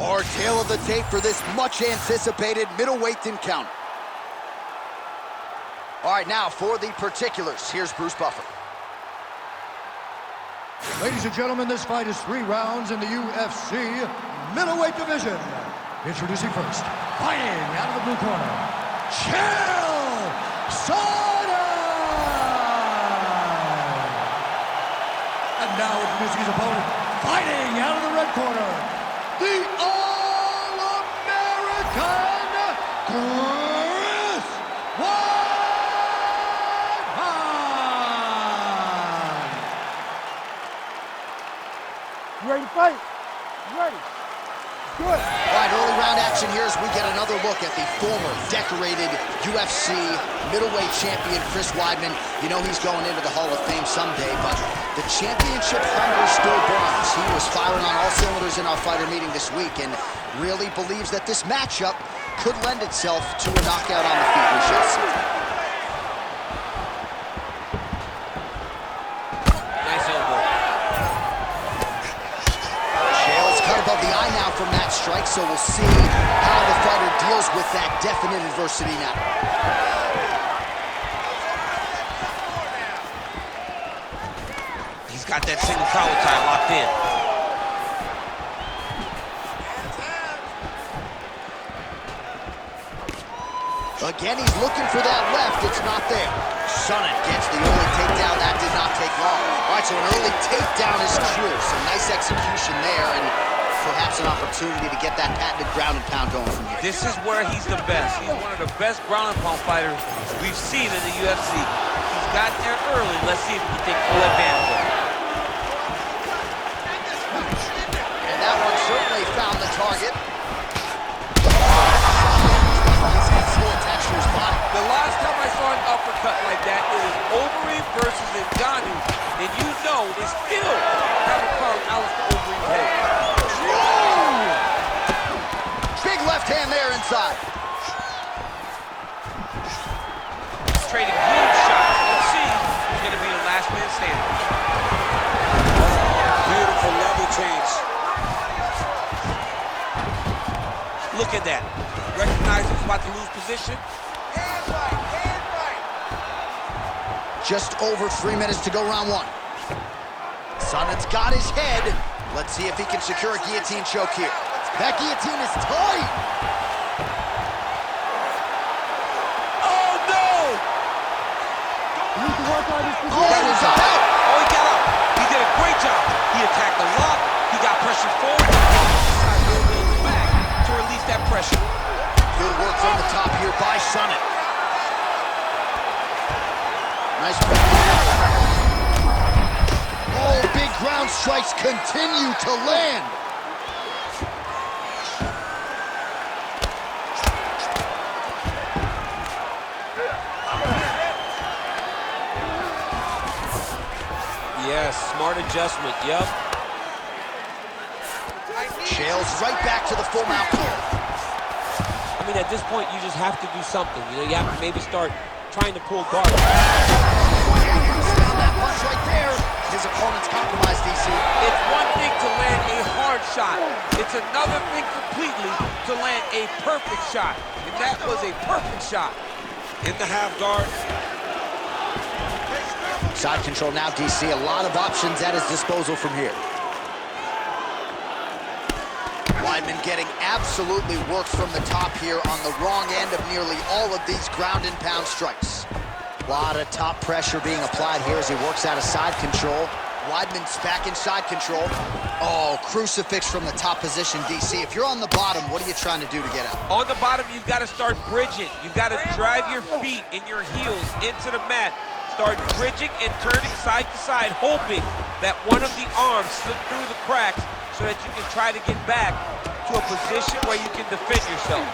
Our tail of the tape for this much-anticipated middleweight encounter. All right, now for the particulars, here's Bruce Buffer. Ladies and gentlemen, this fight is 3 rounds in the UFC middleweight division. Introducing first, fighting out of the blue corner, Chael, Sonnen! And now introducing his opponent, fighting out of the red corner, the All-American Chris Wideman! You ready to fight? You ready? Good. All right, early round action here as we get another look at the former decorated UFC middleweight champion, Chris Wideman. You know he's going into the Hall of Fame someday, but the championship hunger still burns. He was firing on all cylinders in our fighter meeting this week and really believes that this matchup could lend itself to a knockout on the feet. We shall see. Above the eye now from that strike, so we'll see how the fighter deals with that definite adversity now. He's got that single collar tie locked in. Again, he's looking for that left. It's not there. Sonnen gets the early takedown. That did not take long. All right, so an early takedown is true. Some nice execution there, and perhaps an opportunity to get that patented ground and pound going from here. This is where he's the best. He's one of the best ground and pound fighters we've seen in the UFC. He's gotten there early. Let's see if he can take full advantage of it. And that one certainly found the target. The last time I saw an uppercut like that, it was Overeem versus Ngannou, and you know they still haven't found Alistair Overeem's head. Big left hand there inside. He's trading huge shots. Let's see who's going to be the last man standing. Beautiful level change. Look at that. Recognize he's about to lose position. Just over 3 minutes to go, round 1. Sonnen's got his head. Let's see if he can secure a guillotine choke here. That guillotine is tight. Oh, no! You need to work on this position. That is out. Oh, he got up. He did a great job. He attacked the lock. He got pressure forward. He decided to go back to release that pressure. Good work from the top here by Sonnen. Nice. Oh, big ground strikes continue to land. Yes, smart adjustment, yep. Chael's right back to the full mount here. I mean, at this point, you just have to do something. You know, you have to maybe start trying to pull guard. Found that punch right there. His opponent's compromised, DC. It's one thing to land a hard shot. It's another thing completely to land a perfect shot. And that was a perfect shot. In the half guard. Side control now, DC. A lot of options at his disposal from here. Wideman getting absolutely worked from the top here on the wrong end of nearly all of these ground and pound strikes. A lot of top pressure being applied here as he works out of side control. Wideman's back in side control. Oh, crucifix from the top position, DC. If you're on the bottom, what are you trying to do to get out? On the bottom, you've got to start bridging. You've got to drive your feet and your heels into the mat. Start bridging and turning side to side, hoping that one of the arms slip through the cracks so that you can try to get back to a position where you can defend yourself.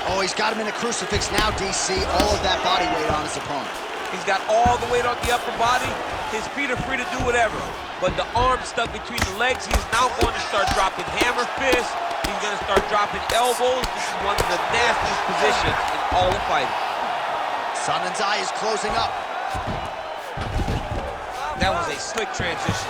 Oh, he's got him in a crucifix now, DC. All of that body weight on his opponent. He's got all the weight on the upper body. His feet are free to do whatever. But the arm stuck between the legs, he's now going to start dropping hammer fists. He's going to start dropping elbows. This is one of the nastiest positions in all of fighting. Sonnen's eye is closing up. That was a slick transition.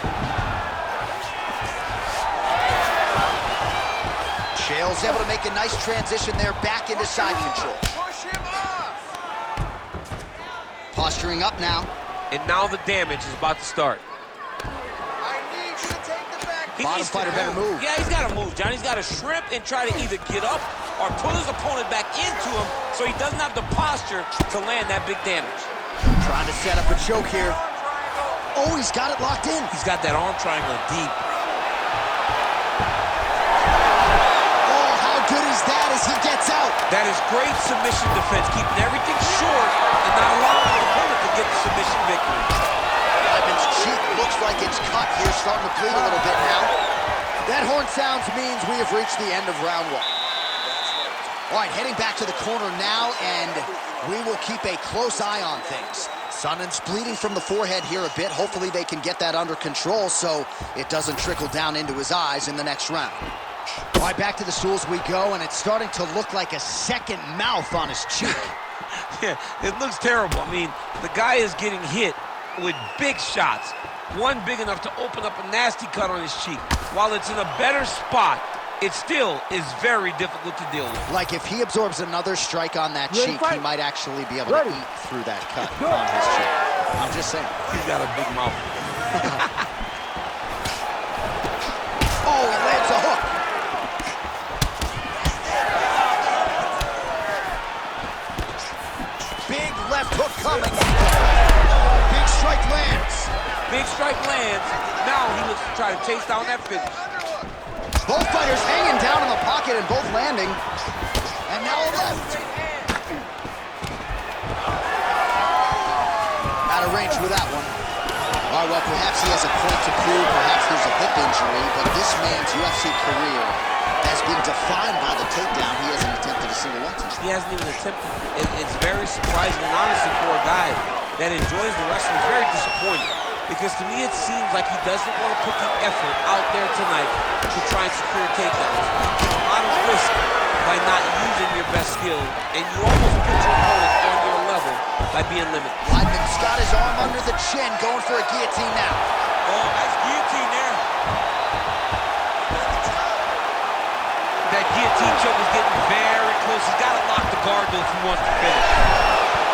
Chael's able to make a nice transition there back into side control. Push him off. Posturing up now. And now the damage is about to start. I need you to take the back. He Bottom needs to fighter better move. Yeah, he's got to move, John. He's got to shrimp and try to either get up or pull his opponent back into him so he doesn't have the posture to land that big damage. Trying to set up a choke here. Oh, he's got it locked in. He's got that arm triangle deep. Oh, how good is that as he gets out? That is great submission defense, keeping everything short and not allowing the opponent to get the submission victory. Wideman's cheek looks like it's cut here, starting to bleed a little bit now. That horn sounds means we have reached the end of round one. All right, heading back to the corner now, and we will keep a close eye on things. Sonnen's bleeding from the forehead here a bit. Hopefully they can get that under control so it doesn't trickle down into his eyes in the next round. All right, back to the stools we go, and it's starting to look like a second mouth on his cheek. Yeah, it looks terrible. I mean, the guy is getting hit with big shots. One big enough to open up a nasty cut on his cheek. While it's in a better spot, it still is very difficult to deal with. Like if he absorbs another strike on that Ready, cheek, fight. he might actually be able to eat through that cut on his cheek. I'm just saying. He's got a big mouth. Oh, he lands a hook. Big left hook coming. Big strike lands. Big strike lands. Now he looks to try to chase down that finish. Both fighters hanging down in the pocket and both landing. And now a left. Out of range with that one. All right, well, perhaps he has a point to prove. Perhaps there's a hip injury. But this man's UFC career has been defined by the takedown. He hasn't attempted a single one. He hasn't even attempted. It's very surprising, and honestly, for a guy that enjoys the wrestling, it's very disappointing. Because to me, it seems like he doesn't want to put the effort out there tonight to try and secure takedowns. You take a lot of risk by not using your best skill, and you almost put your opponent on your level by being limited. Wideman's got his arm under the chin, going for a guillotine now. Oh, nice guillotine there. That guillotine choke is getting very close. He's got to lock the guard, though, if he wants to finish.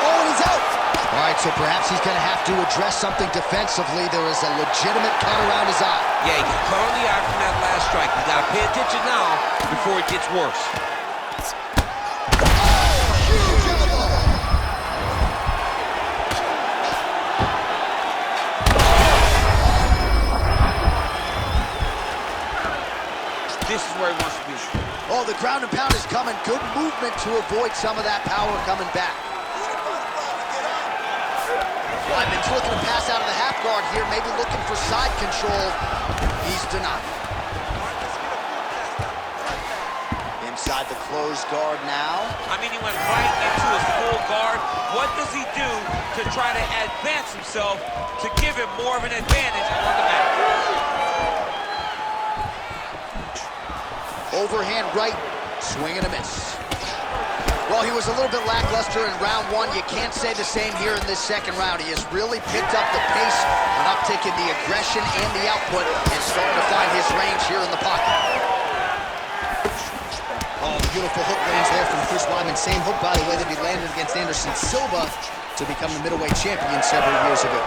Oh, and he's out. All right, so perhaps he's going to have to address something defensively. There is a legitimate cut around his eye. Yeah, he got cut on the eye from that last strike. You got to pay attention now before it gets worse. Huge elbow. This is where he wants to be. Oh, the ground and pound is coming. Good movement to avoid some of that power coming back. Wideman's looking to pass out of the half guard here, maybe looking for side control. He's denied. Inside the closed guard now. I mean, he went right into his full guard. What does he do to try to advance himself to give him more of an advantage on the mat? Overhand right, swing and a miss. Well, he was a little bit lackluster in round one. You can't say the same here in this second round. He has really picked up the pace, an uptick in the aggression and the output, and starting to find his range here in the pocket. Oh, beautiful hook lands there from Chris Wideman. Same hook, by the way, that he landed against Anderson Silva to become the middleweight champion several years ago.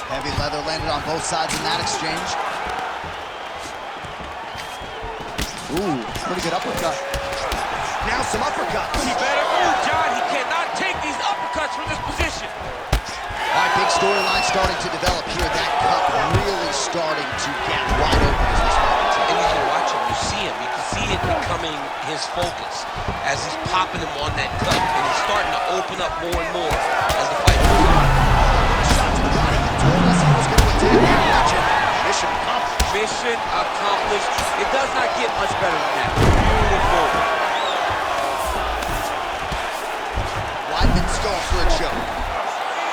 Heavy leather landed on both sides in that exchange. Ooh, pretty good uppercut. Now some uppercuts. He better move, John. He cannot take these uppercuts from this position. All right, big storyline starting to develop here. That cut really starting to get wide open as this fight continues. And as you watch him, you see him. You can see it becoming his focus as he's popping him on that cut. And he's starting to open up more and more as the fight moves on. Shot to the body. He told us he was going to attack. Watch it. Mission accomplished. Mission accomplished. It does not get much better than that. Beautiful. Wideman's going for a choke.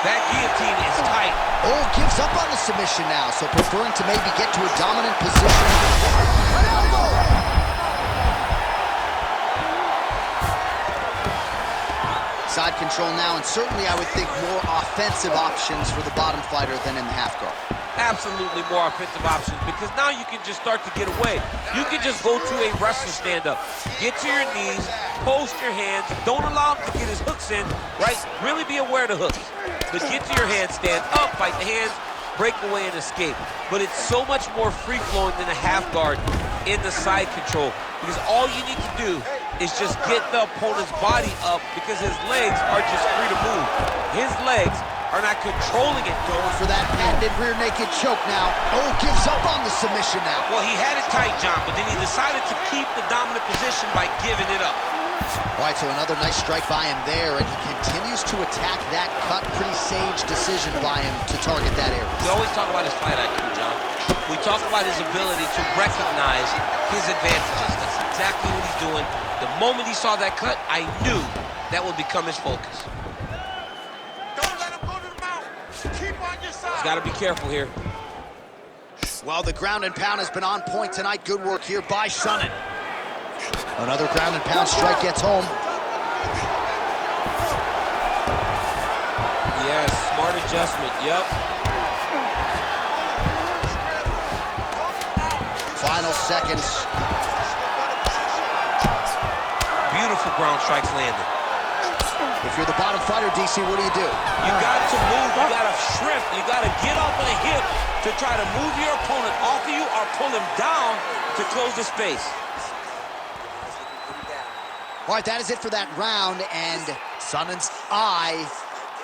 That guillotine is tight. Oh, gives up on the submission now, so preferring to maybe get to a dominant position. An elbow! Side control now, and certainly I would think more offensive options for the bottom fighter than in the half guard. absolutely more offensive options because now you can just start to get away. You can just go to a wrestler stand-up. Get to your knees, post your hands, don't allow him to get his hooks in, right? Really be aware of the hooks. But get to your hands, stand up, fight the hands, break away and escape. But it's so much more free-flowing than a half guard in the side control because all you need to do is just get the opponent's body up because his legs are just free to move. His legs are not controlling it. Going for that patented rear naked choke now. Oh, gives up on the submission now. Well, he had it tight, John, but then he decided to keep the dominant position by giving it up. All right, so another nice strike by him there, and he continues to attack that cut. Pretty sage decision by him to target that area. We always talk about his fight IQ, John. We talk about his ability to recognize his advantages. That's exactly what he's doing. The moment he saw that cut, I knew that would become his focus. Don't let him go to the mount. Keep on your side. He's got to be careful here. Well, the ground and pound has been on point tonight. Good work here by Sonnen. Another ground and pound strike gets home. Yes, smart adjustment, yep. Final seconds. Beautiful ground strikes landed. If you're the bottom fighter, DC, what do? You got to move, you got to shrimp, you got to get off of the hip to try to move your opponent off of you or pull him down to close the space. All right, that is it for that round, and Sonnen's eye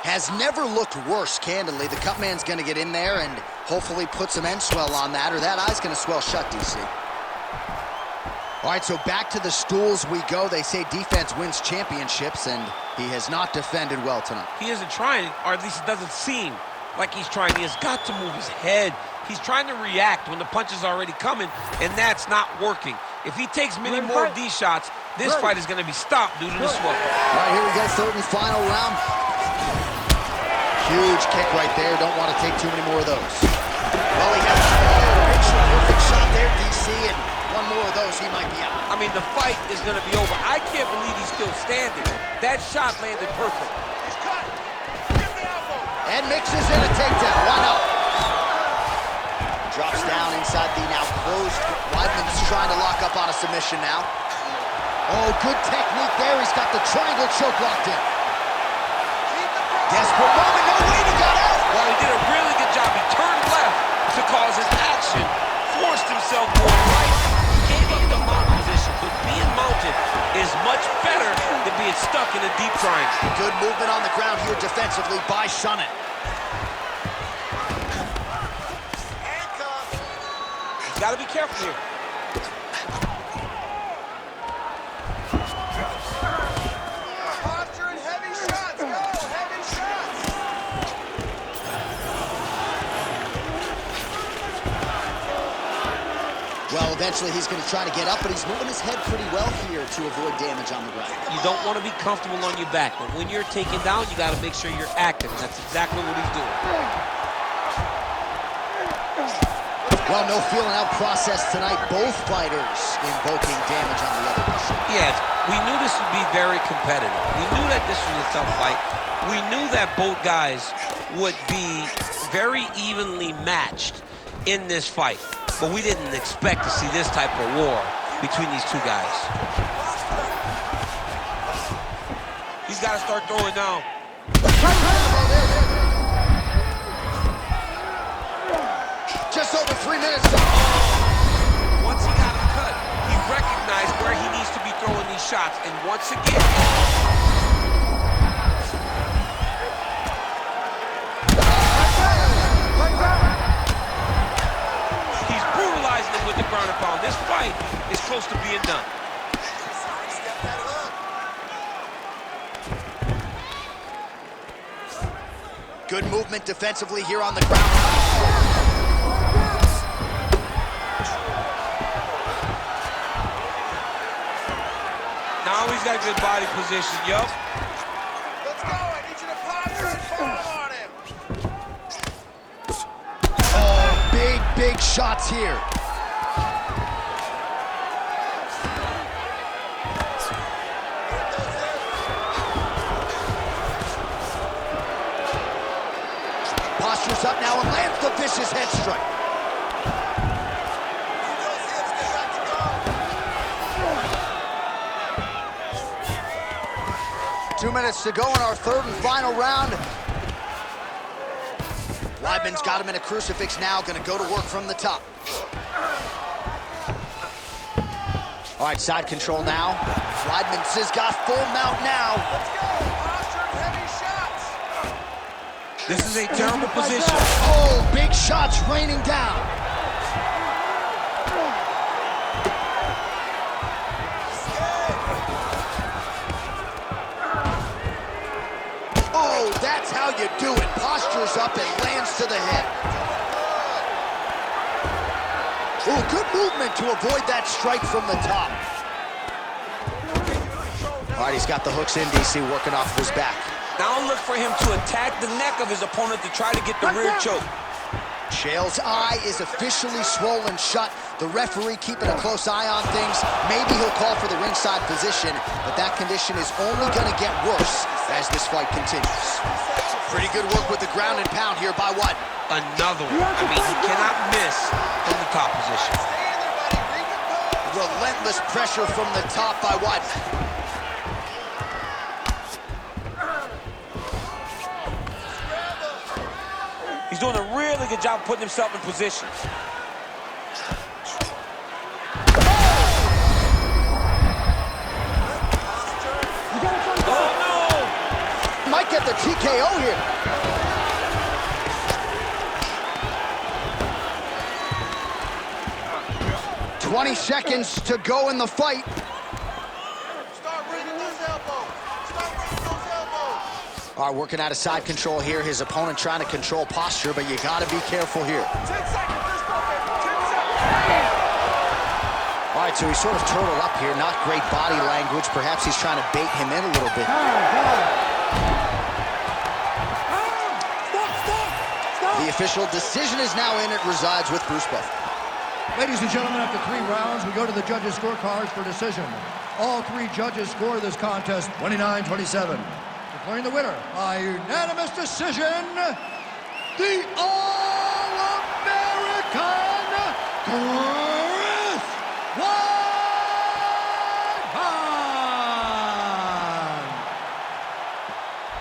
has never looked worse, candidly. The cut man's going to get in there and hopefully put some end swell on that, or that eye's going to swell shut, DC. All right, so back to the stools we go. They say defense wins championships, and he has not defended well tonight. He isn't trying, or at least it doesn't seem like he's trying. He has got to move his head. He's trying to react when the punch is already coming, and that's not working. If he takes many more of these shots, this fight is going to be stopped due to the swell. All right, here we go, third and final round. Huge kick right there. Don't want to take too many more of those. Well, he has a picture perfect shot there, DC, and one more of those, he might be out. I mean, the fight is going to be over. I can't believe he's still standing. That shot landed perfect. He's cut. Give the elbow. And mixes in a takedown. Why not? Drops down inside the now closed. Wideman's trying to lock up on a submission now. Oh, good technique there. He's got the triangle choke locked in. Desperate moment. No way, he got out. Well, he did a really good job. He turned left to cause his action, forced himself more right, gave up the mount position. But being mounted is much better than being stuck in a deep triangle. Good movement on the ground here defensively by Sonnen. He's got to be careful here. Posture and heavy shots. Go, heavy shots. Well, eventually he's going to try to get up, but he's moving his head pretty well here to avoid damage on the ground. You don't want to be comfortable on your back, but when you're taken down, you got to make sure you're active, and that's exactly what he's doing. Well, no feeling out process tonight. Both fighters invoking damage on the other person. Yes, we knew this would be very competitive. We knew that this was a tough fight. We knew that both guys would be very evenly matched in this fight. But we didn't expect to see this type of war between these two guys. He's got to start throwing now. Just over 3 minutes. Once he got him cut, he recognized where he needs to be throwing these shots. And once again, he's brutalizing him with the ground and pound. This fight is close to being done. Step that hook. Good movement defensively here on the ground. Now he's got good body position, yup. Let's go. I need you to posture and fall on him. Oh, big shots here. Posture's up now and lands the vicious head strike. 2 minutes to go in our third and final round. Wideman's got him in a crucifix now, gonna go to work from the top. All right, side control now. Wideman's has got full mount now. Let's go. Posture, heavy shots. This is a terrible position. Oh, big shots raining down. Oh, that's how you do it. Postures up and lands to the head. Oh, good movement to avoid that strike from the top. All right, he's got the hooks in, DC, working off of his back. Now look for him to attack the neck of his opponent to try to get the rear choke. Chael's eye is officially swollen shut. The referee keeping a close eye on things. Maybe he'll call for the ringside position, but that condition is only going to get worse as this fight continues. Pretty good work with the ground and pound here by Wideman. Another one. I mean, he cannot miss from the top position. Relentless pressure from the top by Wideman. He's doing a really good job putting himself in position. Oh, no! Might get the TKO here. "20 seconds to go in the fight." Start bringing those elbows. Start bringing those elbows. All right, working out of side control here. His opponent trying to control posture, but you got to be careful here. 10 seconds. Let's go, baby. 10 seconds. All right, so he's sort of turtled up here. Not great body language. Perhaps he's trying to bait him in a little bit. The official decision is now in. It resides with Bruce Buff. Ladies and gentlemen, after 3 rounds, we go to the judges' scorecards for decision. All 3 judges score this contest 29-27. Declaring the winner by unanimous decision, the All-American Chris Wideman!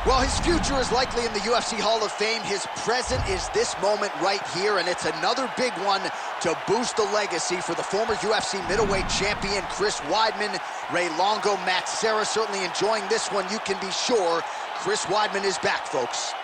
Well, his future is likely in the UFC Hall of Fame. His present is this moment right here, and it's another big one to boost the legacy for the former UFC middleweight champion Chris Wideman. Ray Longo, Matt Serra certainly enjoying this one. You can be sure Chris Wideman is back, folks.